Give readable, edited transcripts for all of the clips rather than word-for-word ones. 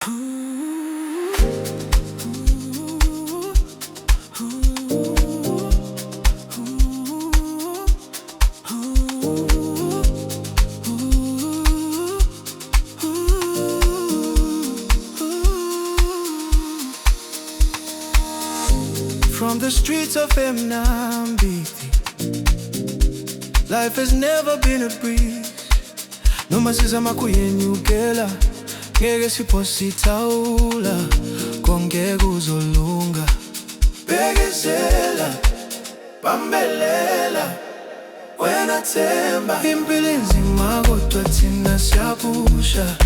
From the streets of Mnambiti, life has never been a breeze. Noma sizama kuyenyukela, ngeke siphosithawula, konke kuzolunga. Bekezela, bambelela, wena themba. Impilo inzima kodwa thina siyapusha.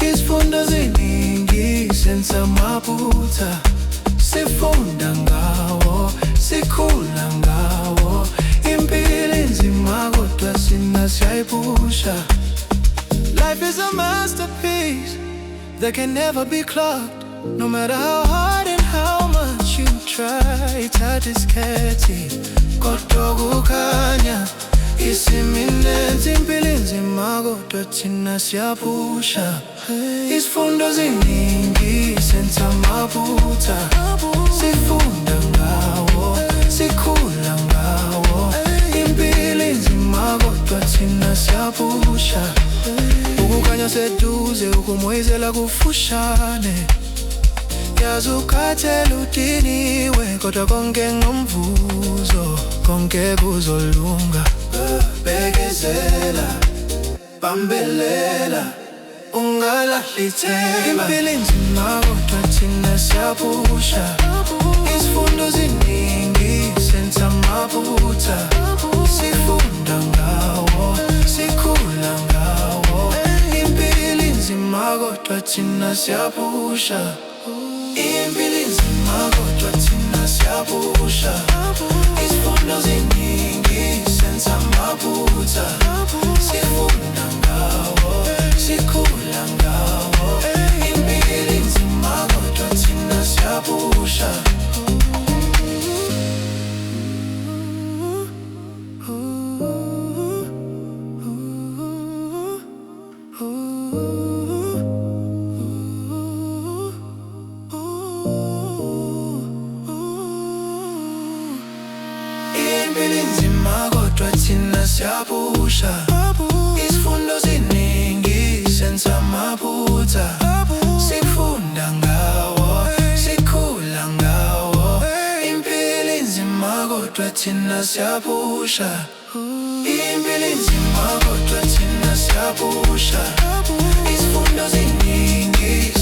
Isifundo ziningi senza amaphutha. Sifunda ngawo, sikhula ngawo. Impilo inzima kodwa sina siyayipusha. Life is a masterpiece that can never be clocked. No matter how hard and how much you try, it's hard to sketch it. Kodwa kukhanya isiminenzi. Impilo inzima kodwa thina siyapusha. Isifundo ziningi senza amaphutha. Sifunda ngawo, sikhula ngawo. Impilo inzima kodwa thina siyapusha. Ukukhanya seduze, ukumoyizela kufushane. Yazi ukhathele udiniwe, kodwa konke ngomvuzo, konke kuzolunga. Bekezela, bambelela, ungalahli ithemba. Impilo inzima kodwa thina siyapusha. Isifundo ziningi senza amaphutha. Sifunda ngawo, sikhula ngawo. Impilo inzima kodwa thina siyapusha. Impilo inzima kodwa thina siyapusha. Isifundo ziningi senza amaphutha. Sifunda ngawo, sikhula ngawo. Impilo inzima kodwa thina siyapusha. Impilo inzima kodwa thina siyapusha. Isifundo ziningi senza amaphutha. Sifunda ngawo, sikhula ngawo. Impilo inzima kodwa thina siyapusha. Impilo inzima kodwa thina siyapusha. Isifundo ziningi